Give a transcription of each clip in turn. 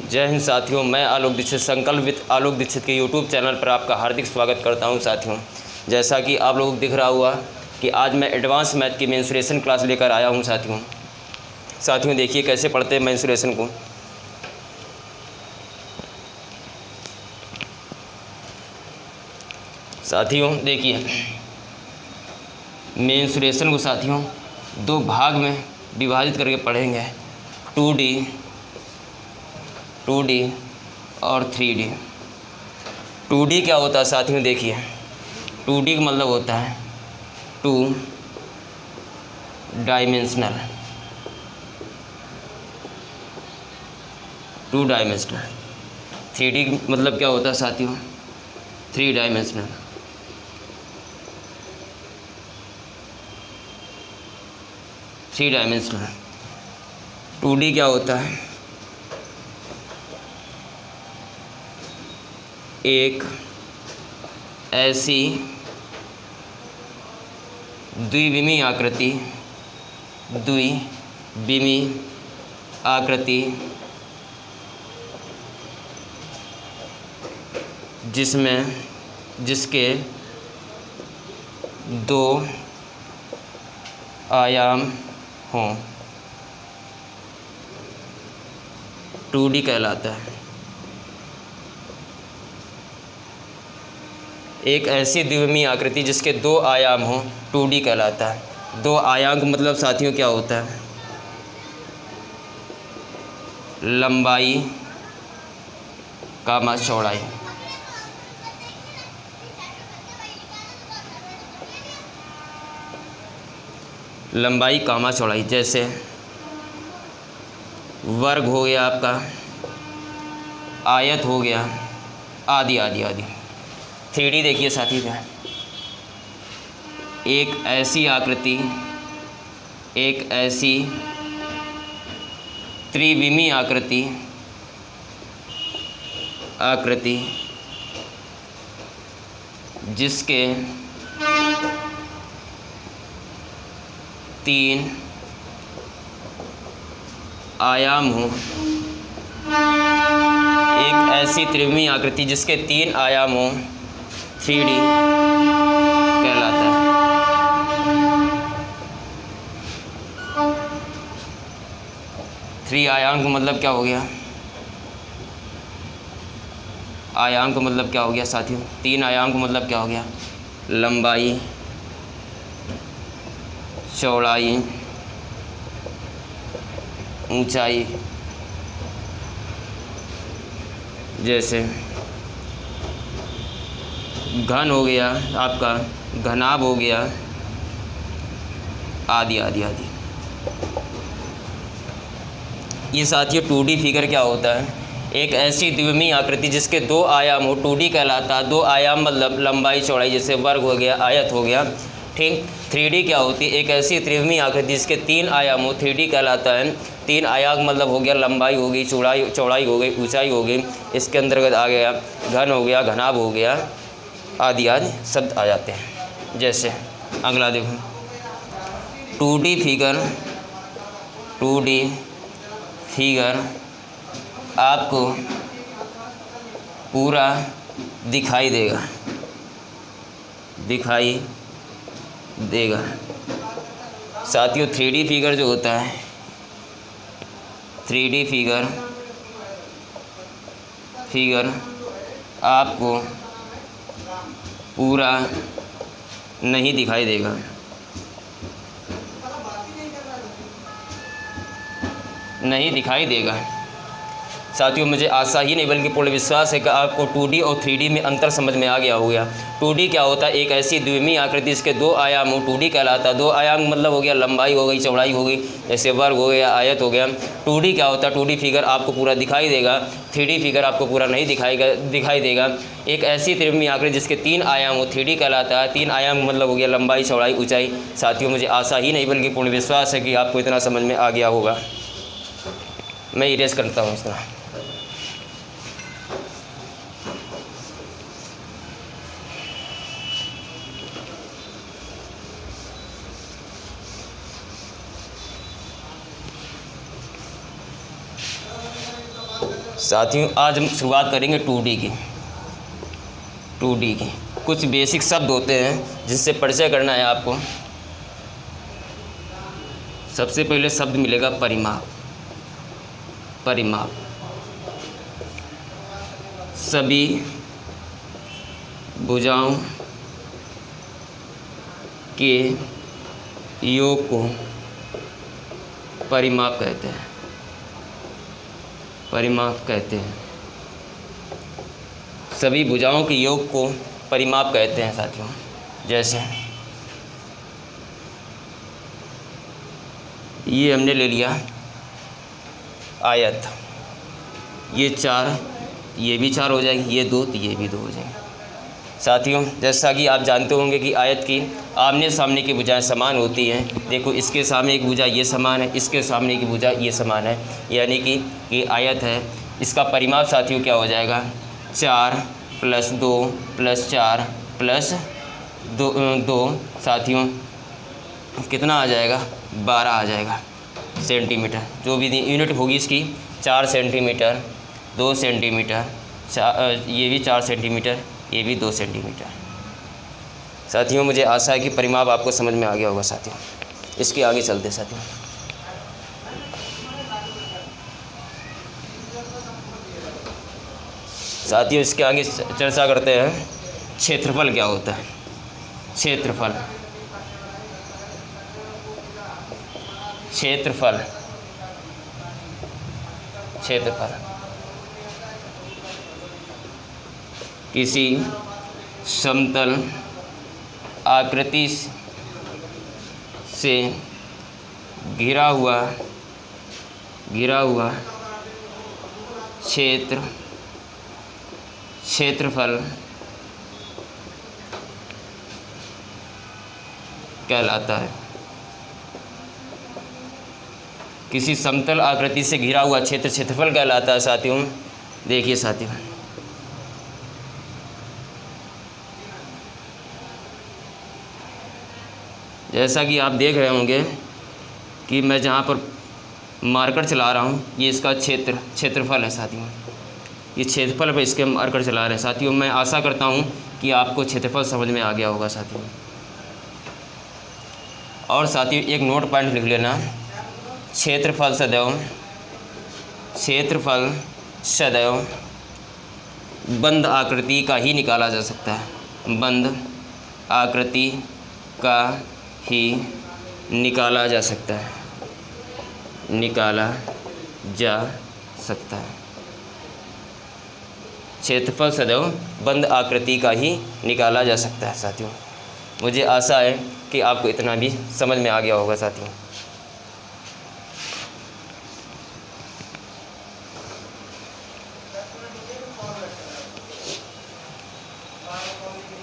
जय हिंद साथियों, मैं आलोक दीक्षित संकल्प विद आलोक दीक्षित के यूट्यूब चैनल पर आपका हार्दिक स्वागत करता हूं। साथियों, जैसा कि आप लोगों को दिख रहा हुआ कि आज मैं एडवांस मैथ की मेंसुरेशन क्लास लेकर आया हूं। साथियों देखिए कैसे पढ़ते हैं मेंसुरेशन को। साथियों देखिए मेंसुरेशन को साथियों दो भाग में विभाजित करके पढ़ेंगे, 2D और 3D। 2D क्या होता है साथियों? देखिए 2D का मतलब होता है 2 डायमेंशनल, 2 डायमेंशनल। 3D का मतलब क्या होता है साथियों? 3 डायमेंशनल। 3 डायमेंशनल। 2D क्या होता है? एक ऐसी द्विविमीय आकृति जिसके 2 आयाम हों, 2D कहलाता है। एक ऐसी द्विविमीय आकृति जिसके 2 आयाम हों 2D कहलाता है। 2 आयाम का मतलब साथियों क्या होता है? लंबाई कामा चौड़ाई। लंबाई कामा चौड़ाई, जैसे वर्ग हो गया आपका, आयत हो गया, आदि आदि आदि। 3D देखिए साथी क्या है? एक ऐसी त्रिविमीय आकृति जिसके 3 आयाम हों। एक ऐसी त्रिविमीय आकृति जिसके 3 आयाम हों 3D कहलाता है। थ्री आयाम का मतलब क्या हो गया? आयाम का मतलब क्या हो गया साथियों? 3 आयाम का मतलब क्या हो गया? लंबाई, चौड़ाई, ऊंचाई। जैसे घन हो गया आपका, घनाभ हो गया, आदि आदि आदि। ये साथियों 2D फिगर क्या होता है? एक ऐसी द्विविमीय आकृति जिसके 2 आयाम हो 2D कहलाता है। 2 आयाम मतलब लंबाई चौड़ाई, जैसे वर्ग हो गया, आयत हो गया, ठीक। 3D क्या होती है? एक ऐसी त्रिविमीय आकृति जिसके 3 आयाम हो 3D कहलाता है। 3 आयाम मतलब हो गया लंबाई हो गई, चौड़ाई हो गई, ऊंचाई हो गई। इसके अंतर्गत आ गया घन हो गया, घनाभ हो गया, आदि आदि शब्द आ जाते हैं। जैसे अगला देखो 2D फिगर आपको पूरा दिखाई देगा। साथियों 3D फिगर जो होता है, 3D फिगर आपको पूरा नहीं दिखाई देगा। साथियों मुझे आशा ही नहीं बल्कि पूर्ण विश्वास है कि आपको 2D और 3D में अंतर समझ में आ गया होगा। 2D क्या होता है? एक ऐसी द्विविमीय आकृति जिसके 2 आयाम हो 2D कहलाता है। 2 आयाम मतलब हो गया लंबाई हो गई, चौड़ाई हो गई, जैसे वर्ग हो गया, आयत हो गया। 2D क्या होता है? 2D फिगर आपको पूरा दिखाई देगा। 3D फिगर आपको पूरा नहीं दिखाई देगा। एक ऐसी त्रिविमीय आकृति जिसके 3 आयाम हो 3D कहलाता है। 3 आयाम मतलब हो गया लंबाई, चौड़ाई, ऊंचाई। साथियों मुझे आशा ही नहीं बल्कि पूर्ण विश्वास है कि आपको इतना समझ में आ गया होगा। मैं इरेज करता हूँ इस तरह। साथियों आज हम शुरुआत करेंगे 2D की। 2D की कुछ बेसिक शब्द होते हैं जिससे परिचय करना है आपको। सबसे पहले शब्द मिलेगा परिमाप। परिमाप सभी भुजाओं के योग को परिमाप कहते हैं। परिमाप कहते हैं। सभी भुजाओं के योग को परिमाप कहते हैं साथियों। जैसे ये हमने ले लिया आयत, ये 4, ये भी 4 हो जाएगी, ये 2 तो ये भी 2 हो जाएगी। साथियों जैसा कि आप जानते होंगे कि आयत की आमने सामने की भुजाएं समान होती हैं। देखो इसके सामने एक भुजा ये समान है, इसके सामने की भुजा ये समान है, यानी कि ये आयत है। इसका परिमाप साथियों क्या हो जाएगा? 4 + 2 + 4 + 2 साथियों कितना आ जाएगा? 12 आ जाएगा सेंटीमीटर। जो भी यूनिट होगी इसकी 4 सेंटीमीटर, 2 सेंटीमीटर, ये भी 4 सेंटीमीटर, ये भी 2 सेंटीमीटर। साथियों मुझे आशा है कि परिमाप आपको समझ में आ गया होगा। साथियों इसके आगे चलते साथियों। साथियों इसके आगे चर्चा करते हैं क्षेत्रफल क्या होता है। क्षेत्रफल, क्षेत्रफल, क्षेत्रफल किसी समतल आकृति से घिरा हुआ क्षेत्रफल कहलाता है। किसी समतल आकृति से घिरा हुआ क्षेत्रफल कहलाता है साथियों। देखिए साथियों जैसा कि आप देख रहे होंगे कि मैं जहाँ पर मार्कर चला रहा हूँ ये इसका क्षेत्रफल है साथियों। ये क्षेत्रफल पर इसके मार्कर चला रहे हैं साथियों। मैं आशा करता हूँ कि आपको क्षेत्रफल समझ में आ गया होगा साथियों। और साथियों एक नोट पॉइंट लिख लेना, क्षेत्रफल सदैव बंद आकृति का ही निकाला जा सकता है। बंद आकृति का ही निकाला जा सकता है। क्षेत्रफल सदैव बंद आकृति का ही निकाला जा सकता है साथियों। मुझे आशा है कि आपको इतना भी समझ में आ गया होगा साथियों।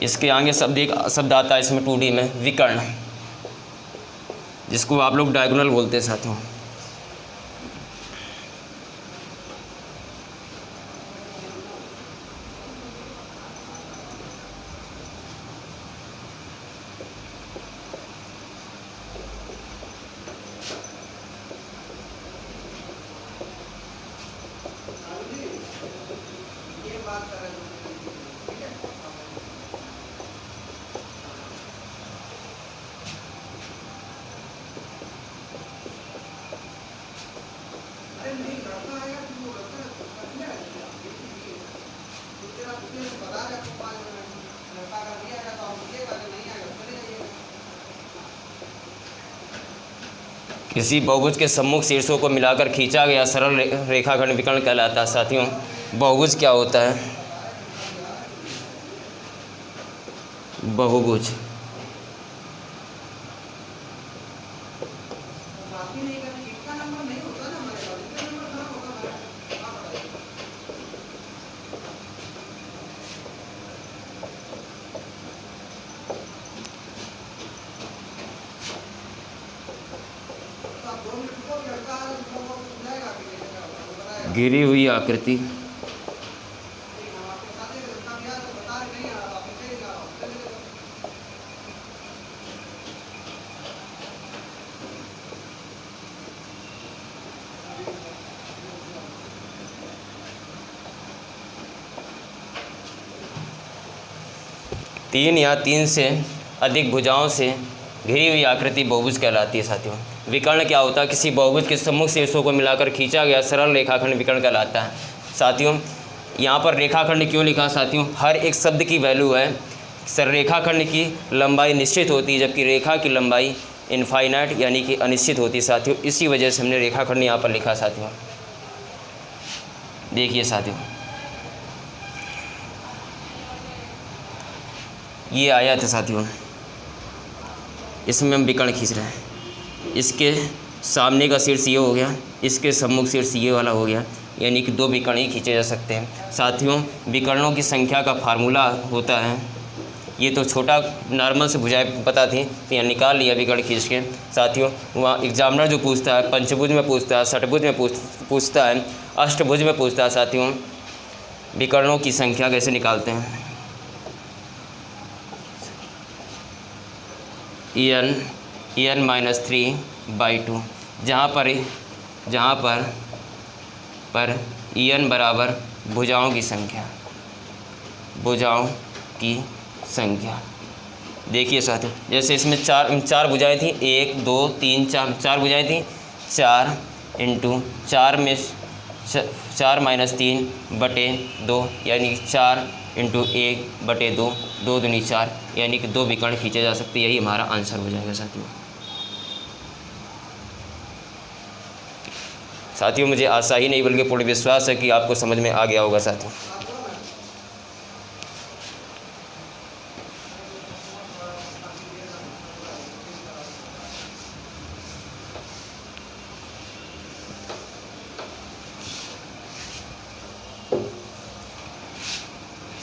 इसके आगे शब्द आता है इसमें 2D में विकर्ण, जिसको आप लोग डायगोनल बोलते हैं साथियों। किसी बहुभुज के सम्मुख शीर्षों को मिलाकर खींचा गया सरल रेखाखंड विकर्ण कहलाता है साथियों। बहुभुज क्या होता है? बहुभुज घिरी हुई आकृति 3 या 3 से अधिक भुजाओं से घिरी हुई आकृति बहुभुज कहलाती है साथियों। विकर्ण क्या होता है? किसी बहुभुज के सम्मुख शीर्षों को मिलाकर खींचा गया सरल रेखाखंड विकर्ण कहलाता है साथियों। यहाँ पर रेखाखंड क्यों लिखा साथियों? हर एक शब्द की वैल्यू है। सर रेखाखंड की लंबाई निश्चित होती है, जबकि रेखा की लंबाई इनफाइनाइट यानी कि अनिश्चित होती है साथियों। इसी वजह से हमने रेखाखंड यहाँ पर लिखा साथियों। देखिए साथियों, ये आया था साथियों, इसमें हम विकर्ण खींच रहे हैं। इसके सामने का शीर्ष ये हो गया, इसके सम्मुख शीर्ष ये वाला हो गया, यानी कि 2 विकर्ण ही खींचे जा सकते हैं साथियों। विकर्णों की संख्या का फार्मूला होता है, ये तो छोटा नॉर्मल से भुजाएं पता थी तो यहाँ निकाल लिया विकर्ण खींच के साथियों। वहाँ एग्जामिनर जो पूछता है पंचभुज में पूछता है, षटभुज में पूछता है, अष्टभुज में पूछता है साथियों विकर्णों की संख्या कैसे निकालते हैं। n-3/2 जहाँ पर n बराबर भुजाओं की संख्या। देखिए साथियों, जैसे इसमें चार भुजाएं थी, 1 2 3 4, 4 भुजाएं थी। 4 × 4 में 4 - 3/2 यानी कि 4 × 1/2, 2 दूनी 4 यानी कि 2 विकर्ण खींचे जा सकते। यही हमारा आंसर हो जाएगा साथियों। मुझे आशा ही नहीं बल्कि पूर्ण विश्वास है कि आपको समझ में आ गया होगा साथियों।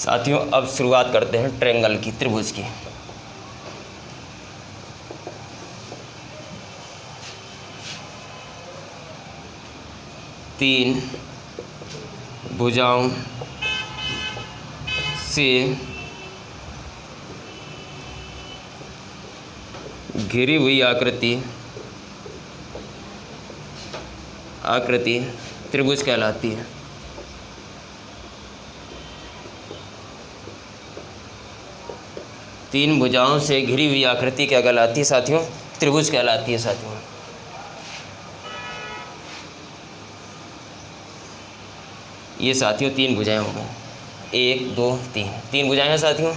साथियों अब शुरुआत करते हैं ट्रायंगल की, त्रिभुज की। तीन भुजाओं से घिरी हुई आकृति त्रिभुज कहलाती है। तीन भुजाओं से घिरी हुई आकृति क्या कहलाती है साथियों? त्रिभुज कहलाती है साथियों। ये साथियों 3 भुजाएं हो गई, 1 2 3 भुजाएं हैं साथियों।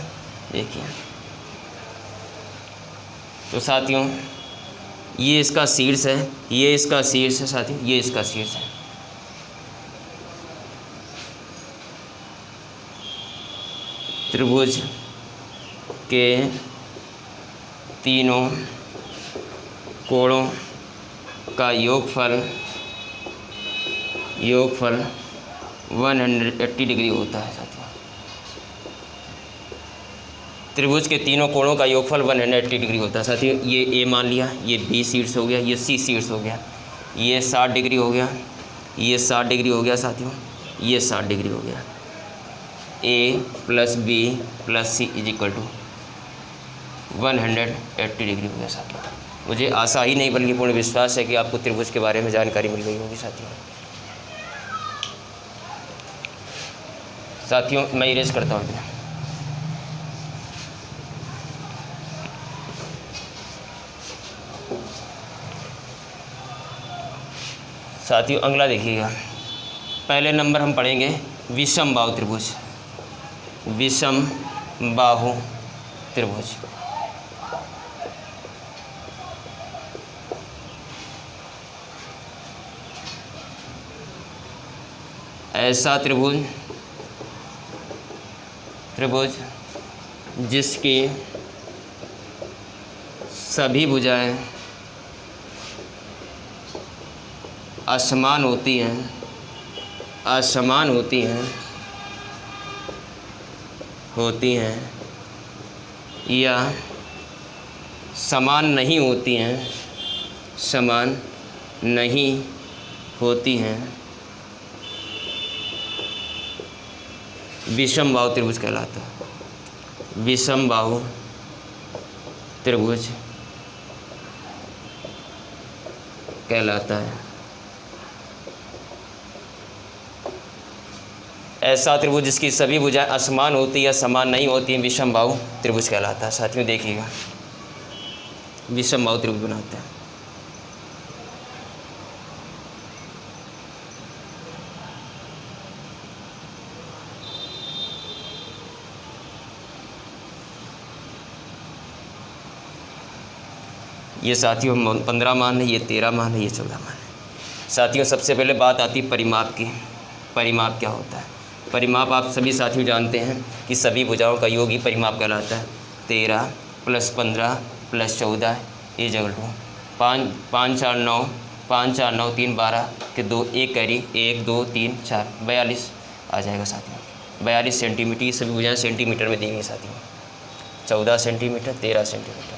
देखिए तो साथियों ये इसका शीर्ष है, ये इसका शीर्ष है साथियों, ये इसका शीर्ष है। त्रिभुज के तीनों कोणों का योगफल 180 डिग्री होता है साथियों। त्रिभुज के तीनों कोणों का योगफल 180 डिग्री होता है साथियों। ये ए मान लिया, ये बी शीर्ष हो गया, ये सी शीर्ष हो गया, ये 60 डिग्री हो गया, ये 60 डिग्री हो गया साथियों, ये 60 डिग्री हो गया। ए प्लस बी प्लस सी = 180 डिग्री हो गया साथियों। मुझे आशा ही नहीं बल्कि पूर्ण विश्वास है कि आपको त्रिभुज के बारे में जानकारी मिल गई होगी साथियों। मैं इरेज करता हूँ। साथियों अगला देखिएगा, पहले नंबर हम पढ़ेंगे विषम बाहु त्रिभुज। विषम बाहु त्रिभुज ऐसा त्रिभुज जिसकी सभी भुजाएं असमान होती हैं या समान नहीं होती हैं, विषम बाहु त्रिभुज कहलाता है। विषम बाहु त्रिभुज कहलाता है। ऐसा त्रिभुज जिसकी सभी भुजाएं असमान होती या समान नहीं होती विषमबाहु त्रिभुज कहलाता है। साथियों देखिएगा, विषमबाहु त्रिभुज बनाते हैं। ये साथियों 15 मान है, ये 13 मान है, ये 14 मान है। साथियों सबसे पहले बात आती है परिमाप की। परिमाप क्या होता है? परिमाप आप सभी साथियों जानते हैं कि सभी भुजाओं का योग ही परिमाप कहलाता है। 13 + 15 + 14 = 5 5 4 9 5 4 9 3 12 के 2 1 कैरी 1 2 3 4 42 आ जाएगा साथियों। 42 सेंटीमीटर। ये सभी भुजाएं सेंटीमीटर में दी गई साथियों। 14 सेंटीमीटर, 13 सेंटीमीटर।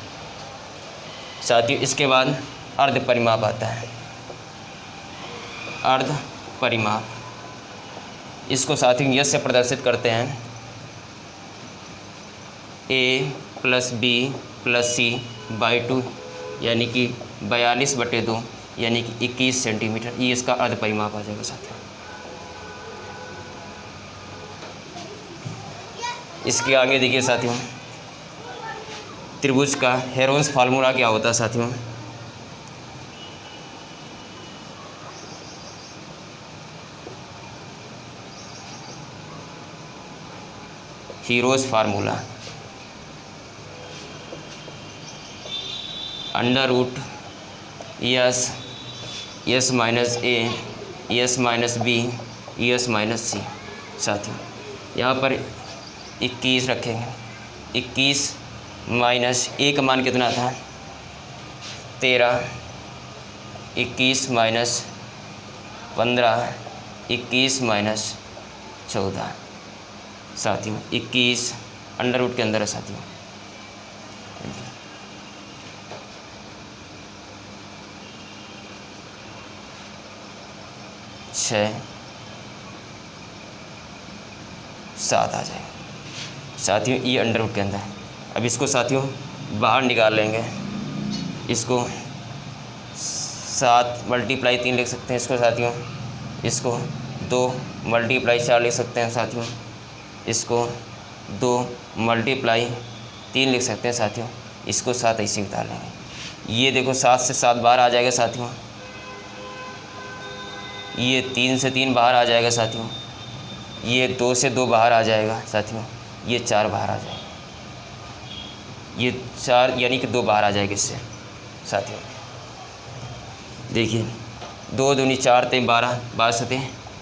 साथियों इसके बाद अर्ध परिमाप आता है। अर्ध परिमाप, इसको साथियों यश से प्रदर्शित करते हैं। a + b + c/2 यानी कि 42/2 यानी कि 21 सेंटीमीटर। ये इसका अर्ध परिमाप आ जाएगा साथियों। इसके आगे देखिए साथियों, त्रिभुज का हेरोन्स फार्मूला क्या होता है साथियों? Heroes formula √S S - A S - B S - C। साथियों यहाँ पर 21 रखेंगे। 21 माइनस ए का मान कितना था? 13। 21 माइनस 15, 21 माइनस 14 साथियों। 21 √ के अंदर है साथियों। 6 7 आ जाएगा साथियों। ये √ के अंदर है। अब इसको साथियों बाहर निकाल लेंगे। इसको 7 × 3 लिख सकते हैं इसको साथियों। इसको 2 × 4 लिख सकते हैं साथियों। इसको 2 × 3 लिख सकते हैं साथियों। इसको 7 ऐसे निकाल लेंगे। ये देखो 7 से 7 बाहर आ जाएगा साथियों। ये 3 से 3 बाहर आ जाएगा साथियों। ये 2 से 2 बाहर आ जाएगा साथियों। ये 4 बाहर आ जाएगा। ये 4 यानी कि 2 बाहर आ जाएगा इससे साथियों। देखिए 2 दूनी 4 × 12 12 ×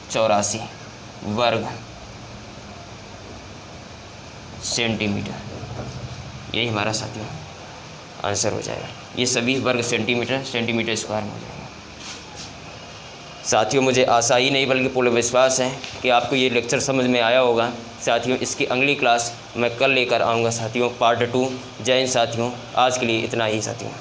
84 वर्ग सेंटीमीटर। यही हमारा साथियों आंसर हो जाएगा। ये सभी वर्ग सेंटीमीटर स्क्वायर में हो जाएगा साथियों। मुझे आशा ही नहीं बल्कि पूर्ण विश्वास है कि आपको ये लेक्चर समझ में आया होगा साथियों। इसकी अगली क्लास मैं कल लेकर आऊँगा साथियों, पार्ट 2। जय हिंद साथियों। आज के लिए इतना ही साथियों।